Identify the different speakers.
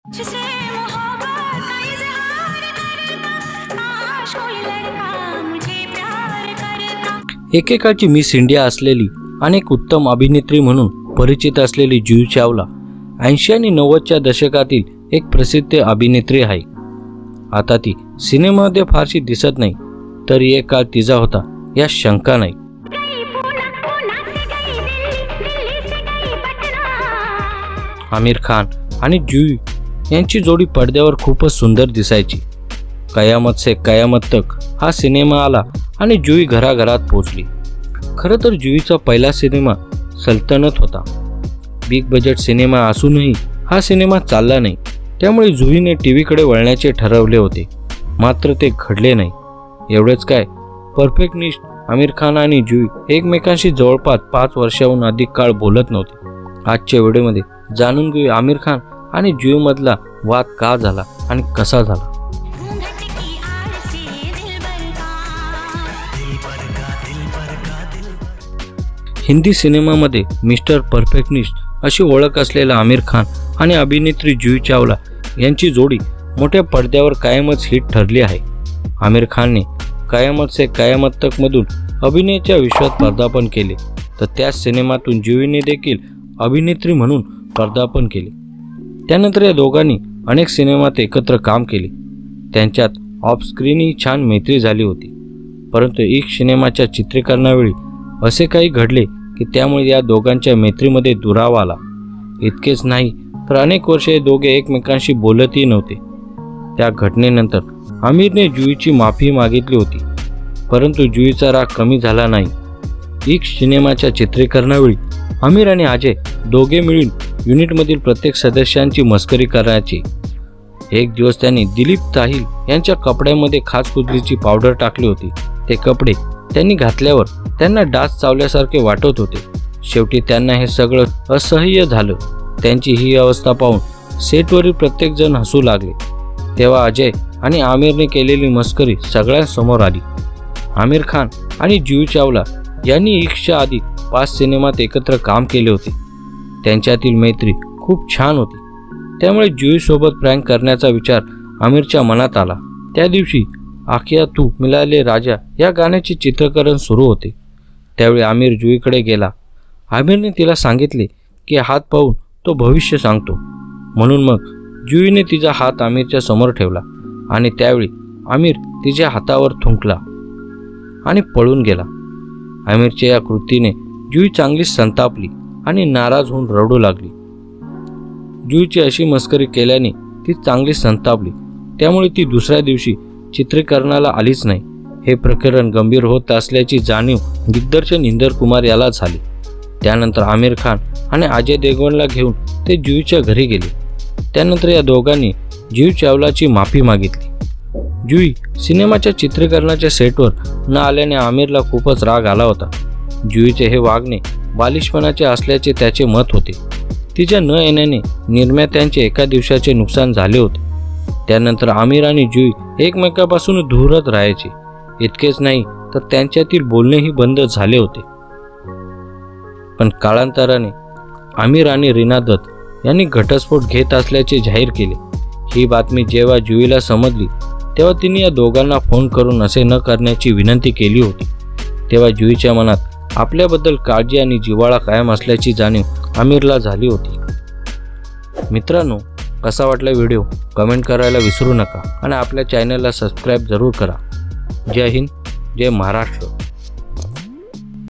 Speaker 1: जिसे मोहब्बत का इज़हार करता, काश कोई लड़का मुझे प्यार करता।
Speaker 2: एकेकाळची मिस इंडिया असलेली अनेक उत्तम अभिनेत्री म्हणून परिचित असलेली जुही चावला 80 आणि 90च्या दशकातील एक प्रसिद्ध अभिनेत्री आहे। आता ती सिनेमामध्ये फारशी दिसत नाही, तरी एक काळ तिचा होता यात शंका नाही। आमिर खान आणि जुही यांची जोडी पडद्यावर खूपच सुंदर दिसायची। कयामत से कयामत तक हा सिनेमा आला आणि जुही घराघरात पोहोचली। खरं तर जुहीचा पहिला सिनेमा सल्तनत होता। बिग बजेट सिनेमा असूनही हा सिनेमा चालला नाही, त्यामुळे जुहीने टीव्हीकडे वळण्याचे ठरवले होते, मात्र ते घडले नाही। एवढेच काय, परफेक्टनिस्ट आमिर खान आणि जुही एकमेकांशी जवळपास 5 वर्षांहून अधिक काळ बोलत नव्हते। आजच्या व्हिडिओमध्ये जाणून घेऊ आमिर खान आणि जुही मधला वाद का झाला आणि कसा झाला। हिंदी सिनेमामध्ये मिस्टर परफेक्टनिस्ट अशी ओळख असलेला आमिर खान आणि अभिनेत्री जुही चावला यांची जोडी मोठ्या पडद्यावर कायमच हिट ठरली आहे। आमिर खानने कयामत से कयामत तक मधून अभिनयाच्या विश्वात पदार्पण केले, तर त्याच सिनेमातून जुहीने देखील अभिनेत्री म्हणून पदार्पण केले। त्यानंतर या दोघांनी अनेक सिनेमात एकत्र काम केले। त्यांच्यात ऑफ स्क्रीनही छान मैत्री झाली होती, परंतु एक सिनेमाच्या चित्रीकरणावेळी असे काही घडले की त्यामुळे या दोघांच्या मैत्रीमध्ये दुरावा आला। इतकेच नाही तर अनेक वर्षे हे दोघे एकमेकांशी बोलतही नव्हते। त्या घटनेनंतर आमिरने जुहीची माफी मागितली होती, परंतु जुहीचा राग कमी झाला नाही। एक सिनेमाच्या चित्रीकरणावेळी आमिर आणि अजय दोघे मिळून युनिटमधील प्रत्येक सदस्यांची मस्करी करायचे। एक दिवस त्यांनी दिलीप ताहील यांच्या कपड्यामध्ये खाजकुजलीची पावडर टाकली होती। ते कपडे त्यांनी घातल्यावर त्यांना डास चावल्यासारखे वाटत होते। शेवटी त्यांना हे सगळं असह्य झालं। त्यांची ही अवस्था पाहून सेटवरील प्रत्येक जण हसू लागले। तेव्हा अजय आणि आमिरने केलेली मस्करी सगळ्यांसमोर आली। आमिर खान आणि जुही चावला यांनी इश्कच्या आधी 5 सिनेमात एकत्र काम केले होते। त्यांच्यातील मैत्री खूप छान होती, त्यामुळे जुही सोबत प्रँक करण्याचा विचार आमिरच्या मनात आला। त्या दिवशी आखिया तू मिलाले राजा या गाण्याचे चित्रीकरण सुरू होते। त्यावेळी आमिर जुहीकडे गेला। आमिरने तिला सांगितले की हात पाहून तो भविष्य सांगतो, म्हणून मग जुहीने तिचा हात आमिरच्या समोर ठेवला आणि त्यावेळी आमिर तिच्या हातावर थुंकला आणि पळून गेला। आमिरच्या या कृतीने जुही चांगली संतापली आणि नाराज होऊन रडू लागली। जुहीची अशी मस्करी केल्याने ती चांगली संतापली, त्यामुळे ती दुसऱ्या दिवशी चित्रीकरणाला आलीच नाही। हे प्रकरण गंभीर होत असल्याची जाणीव दिग्दर्शक इंदर कुमार याला झाली। त्यानंतर आमिर खान आणि अजय देवगणला घेऊन ते जुहीच्या घरी गेले। त्यानंतर या दोघांनी जुही चावलाची माफी मागितली। जुही सिनेमाच्या चित्रीकरणाच्या सेटवर न आल्याने आमिरला खूपच राग आला होता। जुहीचे हे वागणे बालिशपणाचे असल्याचे त्याचे मत होते। तिच्या न येण्याने निर्मात्यांचे एका दिवसाचे नुकसान झाले होते। त्यानंतर आमिर आणि जुही एकमेकांपासून दूरच राहायचे। इतकेच नाही तर त्यांच्यातील बोलणेही बंद झाले होते। पण कालांतराने आमिर आणि रीना दत्त यांनी घटस्फोट घेत असल्याचे जाहीर केले। ही बातमी जेव्हा जुहीला समजली तेव्हा तिने या दोघांना फोन करून असे न करण्याची विनंती केली होती। तेव्हा जुहीच्या मनात आपल्याबद्दल काळजी आणि जिव्हाळा कायम असल्याची जाणीव आमिरला झाली होती। मित्रांनो, कसा वाटला व्हिडिओ कमेंट करायला विसरू नका आणि आपल्या चॅनलला सबस्क्राईब जरूर करा। जय हिंद, जय महाराष्ट्र।